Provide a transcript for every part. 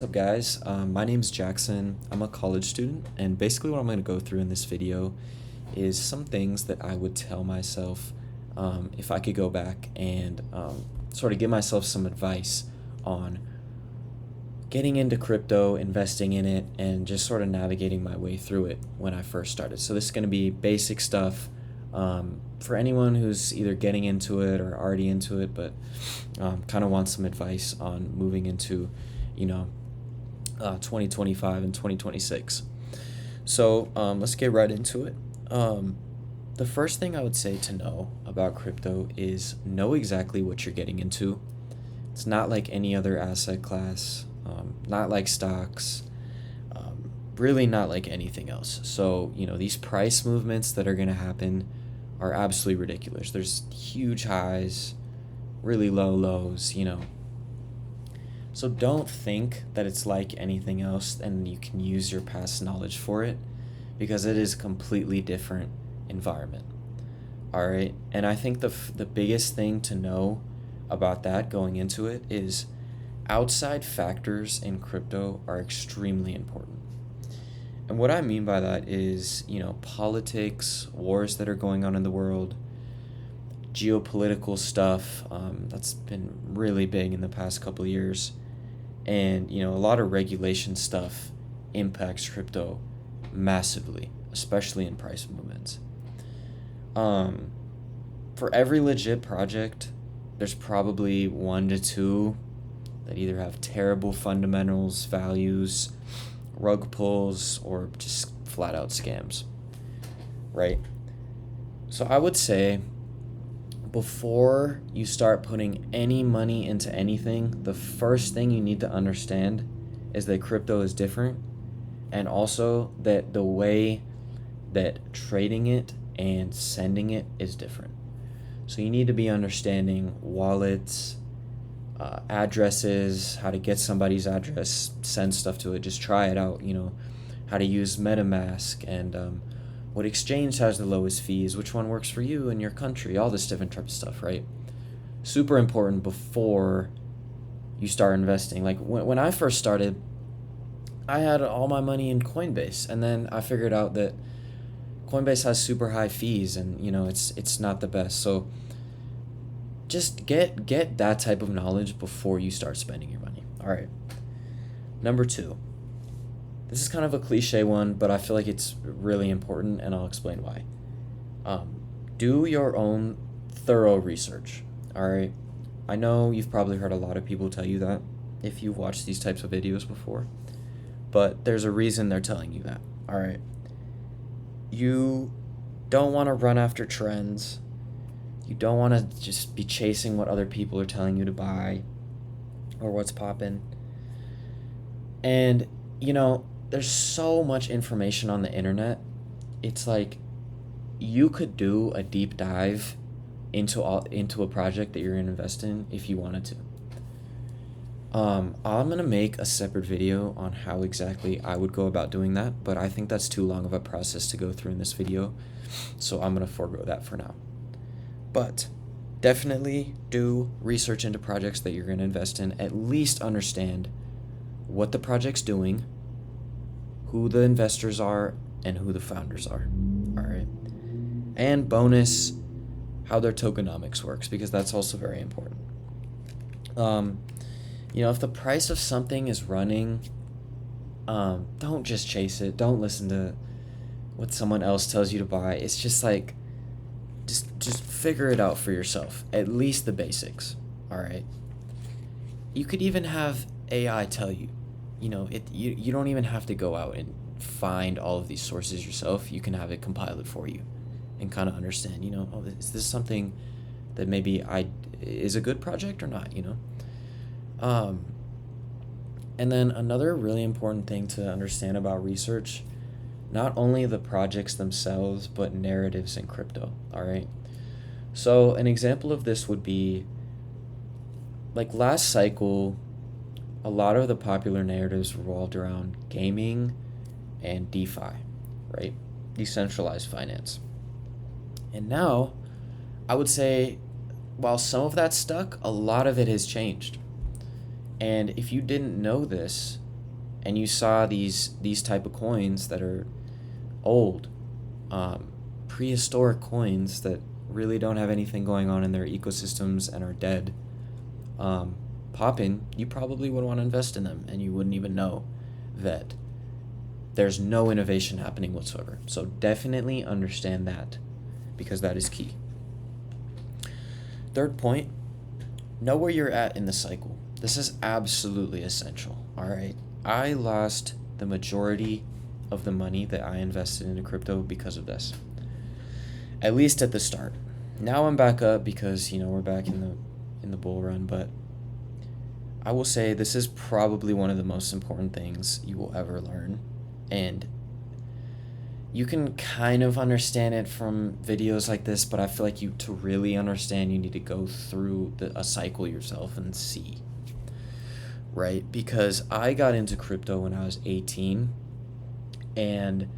What's up, guys? My name's Jackson. I'm a college student, and basically, what I'm going to go through in this video is some things that I would tell myself if I could go back and sort of give myself some advice on getting into crypto, investing in it, and just sort of navigating my way through it when I first started. So, this is going to be basic stuff for anyone who's either getting into it or already into it, but kind of wants some advice on moving into, you know, 2025 and 2026. So let's get right into it. The first thing I would say to know about crypto is know exactly what you're getting into. It's not like any other asset class, not like stocks, really not like anything else. So, these price movements that are going to happen are absolutely ridiculous. There's huge highs, really low lows. So don't think that it's like anything else and you can use your past knowledge for it because it is a completely different environment. All right? And I think the biggest thing to know about that going into it is outside factors in crypto are extremely important. And what I mean by that is, politics, wars that are going on in the world, geopolitical stuff that's been really big in the past couple of years, and a lot of regulation stuff impacts crypto massively, especially in price movements. For every legit project, there's probably one to two that either have terrible fundamentals, values, rug pulls, or just flat out scams, right? So I would say before you start putting any money into anything, the first thing you need to understand is that crypto is different, and also that the way that trading it and sending it is different. So you need to be understanding wallets, addresses, how to get somebody's address, send stuff to it, just try it out, how to use MetaMask and what exchange has the lowest fees, which one works for you and your country, all this different type of stuff, right? Super important before you start investing. Like when I first started, I had all my money in Coinbase, and then I figured out that Coinbase has super high fees, and it's not the best. So just get that type of knowledge before you start spending your money. All right. Number two. This is kind of a cliche one, but I feel like it's really important, and I'll explain why. Do your own thorough research. All right. I know you've probably heard a lot of people tell you that if you've watched these types of videos before, but there's a reason they're telling you that. All right. You don't want to run after trends. You don't want to just be chasing what other people are telling you to buy or what's popping. And, there's so much information on the internet. It's like you could do a deep dive into a project that you're going to invest in if you wanted to. I'm going to make a separate video on how exactly I would go about doing that, but I think that's too long of a process to go through in this video, so I'm going to forego that for now. But definitely do research into projects that you're going to invest in. At least understand what the project's doing, who the investors are, and who the founders are. All right. And bonus, how their tokenomics works, because that's also very important. If the price of something is running, don't just chase it. Don't listen to what someone else tells you to buy. It's just like, just figure it out for yourself. At least the basics. All right. You could even have AI tell you. You don't even have to go out and find all of these sources yourself. You can have it compile it for you and kind of understand, is this something that maybe is a good project or not, And then another really important thing to understand about research, not only the projects themselves, but narratives in crypto, all right? So an example of this would be, like last cycle, a lot of the popular narratives revolved around gaming and DeFi, right? Decentralized finance. And now, I would say, while some of that stuck, a lot of it has changed. And if you didn't know this, and you saw these type of coins that are old, prehistoric coins that really don't have anything going on in their ecosystems and are dead, pop in, you probably would want to invest in them, and you wouldn't even know that there's no innovation happening whatsoever. So definitely understand that, because that is key. Third point, know where you're at in the cycle. This is absolutely essential, all right? I lost the majority of the money that I invested into crypto because of this, at least at the start. Now I'm back up because, we're back in the bull run, but I will say this is probably one of the most important things you will ever learn, and you can kind of understand it from videos like this, but I feel like to really understand, you need to go through a cycle yourself and see, right? Because I got into crypto when I was 18, and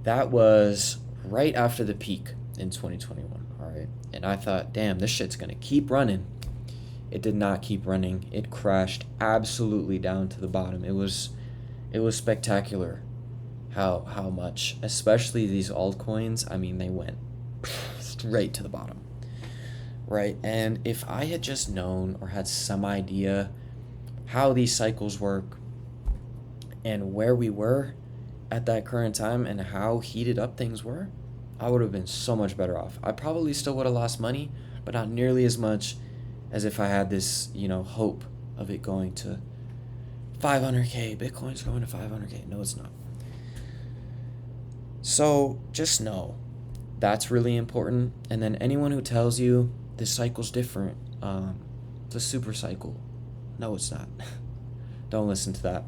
that was right after the peak in 2021, all right? And I thought, damn, this shit's gonna keep running. It did not keep running. It crashed absolutely down to the bottom. It was spectacular how much, especially these altcoins, I mean, they went straight to the bottom, right? And if I had just known or had some idea how these cycles work and where we were at that current time and how heated up things were, I would have been so much better off. I probably still would have lost money, but not nearly as much as if I had this, hope of it going to 500K. Bitcoin's going to 500K. No, it's not. So just know that's really important. And then anyone who tells you this cycle's different, it's a super cycle. No, it's not. Don't listen to that.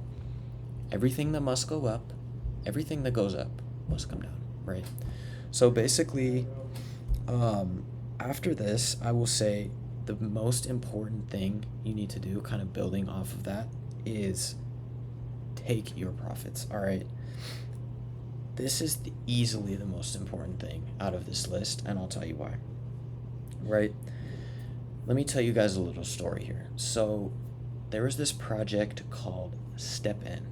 Everything that must go up, everything that goes up must come down, right? So basically, after this, I will say the most important thing you need to do, kind of building off of that, is take your profits, all right? This is easily the most important thing out of this list, and I'll tell you why, right? Let me tell you guys a little story here. So there was this project called StepN.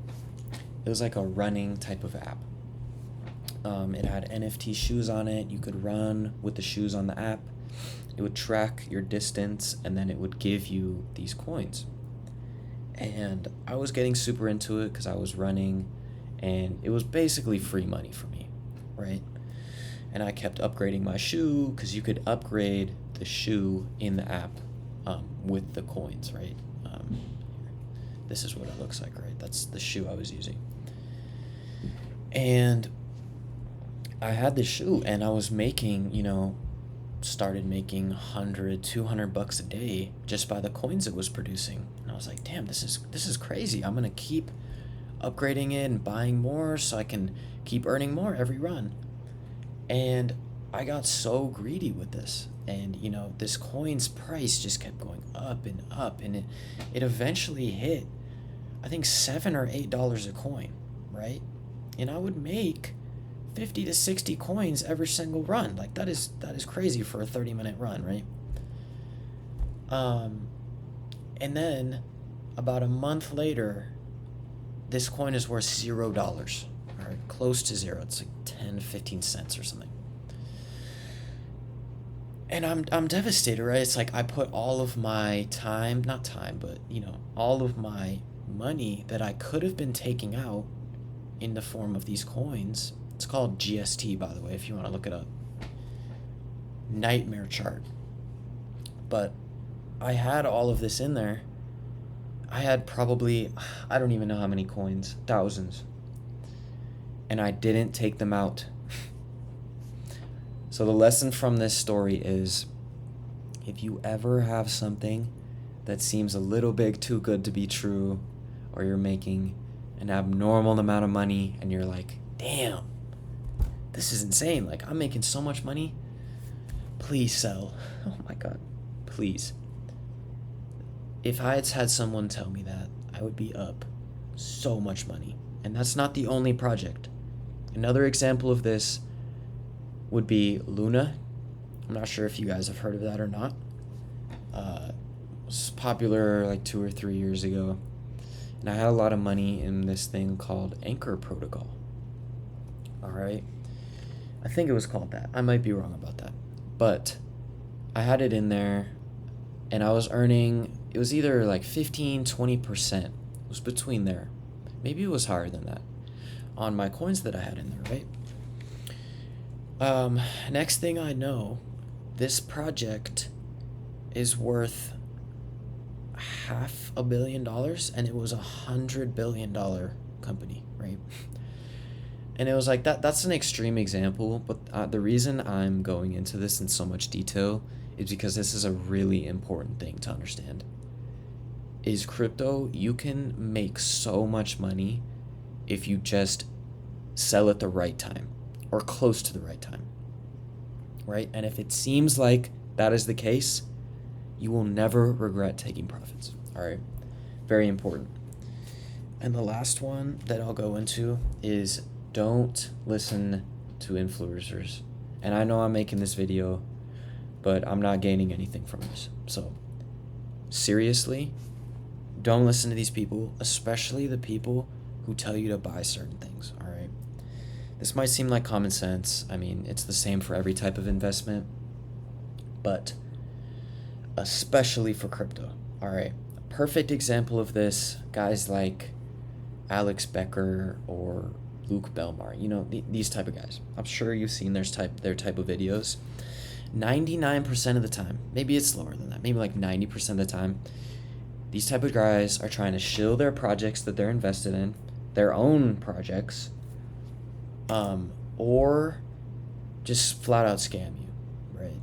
It was like a running type of app. It had NFT shoes on it. You could run with the shoes on the app. It would track your distance, and then it would give you these coins. And I was getting super into it because I was running, and it was basically free money for me, right? And I kept upgrading my shoe because you could upgrade the shoe in the app with the coins, right? This is what it looks like, right? That's the shoe I was using. And I had this shoe, and I was making, started making $100-200 a day just by the coins it was producing. And I was like, damn, this is crazy. I'm gonna keep upgrading it and buying more so I can keep earning more every run. And I got so greedy with this, and this coin's price just kept going up and up, and it eventually hit, I think, $7 or $8 a coin, right? And I would make 50 to 60 coins every single run. Like that is crazy for a 30-minute run, right? And then about a month later, this coin is worth $0, all right, close to zero. It's like 10-15 cents or something. And I'm devastated, right? It's like I put all of my time, not time, but all of my money that I could have been taking out in the form of these coins. It's called GST, by the way, if you want to look it up. Nightmare chart. But I had all of this in there. I had probably, I don't even know how many coins, thousands. And I didn't take them out. So the lesson from this story is, if you ever have something that seems a little bit too good to be true, or you're making an abnormal amount of money and you're like, damn, this is insane, like I'm making so much money, please sell. Oh my God, please. If I had someone tell me that, I would be up so much money. And that's not the only project. Another example of this would be Luna. I'm not sure if you guys have heard of that or not. It was popular like 2 or 3 years ago. and I had a lot of money in this thing called Anchor Protocol. All right. I think it was called that. I might be wrong about that. But I had it in there, and I was earning, it was either like 15, 20%. It was between there. Maybe it was higher than that on my coins that I had in there, right? Next thing I know, this project is worth $500 million, and it was $100 billion company, right? And it was like that's an extreme example, but the reason I'm going into this in so much detail is because this is a really important thing to understand. Is crypto, you can make so much money if you just sell at the right time or close to the right time, right? And if it seems like that is the case, you will never regret taking profits. All right, very important. And the last one that I'll go into is don't listen to influencers. And I know I'm making this video, but I'm not gaining anything from this. So seriously, don't listen to these people, especially the people who tell you to buy certain things. All right, this might seem like common sense. I mean, it's the same for every type of investment, but especially for crypto. All right, a perfect example of this, guys like Alex Becker or Luke Belmar, these type of guys. I'm sure you've seen their type of videos. 99% of the time, maybe it's lower than that, maybe like 90% of the time, these type of guys are trying to shill their projects that they're invested in, their own projects, or just flat out scam you, right?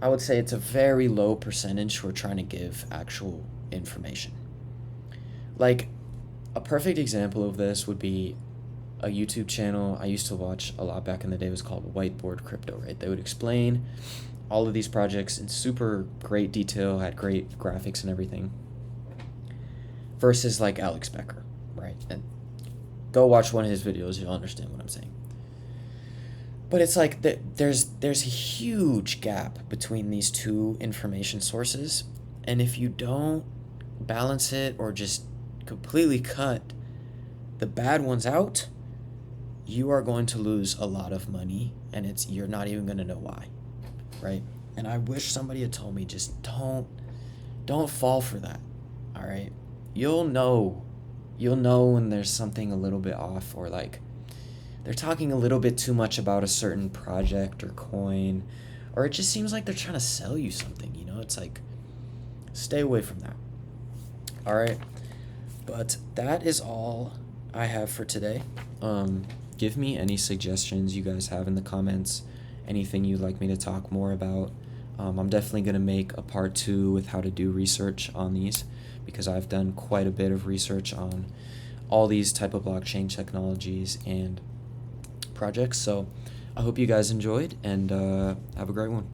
I would say it's a very low percentage who are trying to give actual information. Like, a perfect example of this would be a YouTube channel I used to watch a lot back in the day. It was called Whiteboard Crypto, right? They would explain all of these projects in super great detail, had great graphics and everything, versus like Alex Becker, right? And go watch one of his videos, you'll understand what I'm saying. But it's like there's a huge gap between these two information sources, and if you don't balance it or just completely cut the bad ones out, you are going to lose a lot of money, and you're not even going to know why, right? And I wish somebody had told me, just don't fall for that. All right, you'll know when there's something a little bit off, or like they're talking a little bit too much about a certain project or coin, or it just seems like they're trying to sell you something. It's like, stay away from that. All right. But that is all I have for today. Give me any suggestions you guys have in the comments, anything you'd like me to talk more about. I'm definitely going to make a part 2 with how to do research on these, because I've done quite a bit of research on all these type of blockchain technologies and projects. So I hope you guys enjoyed, and have a great one.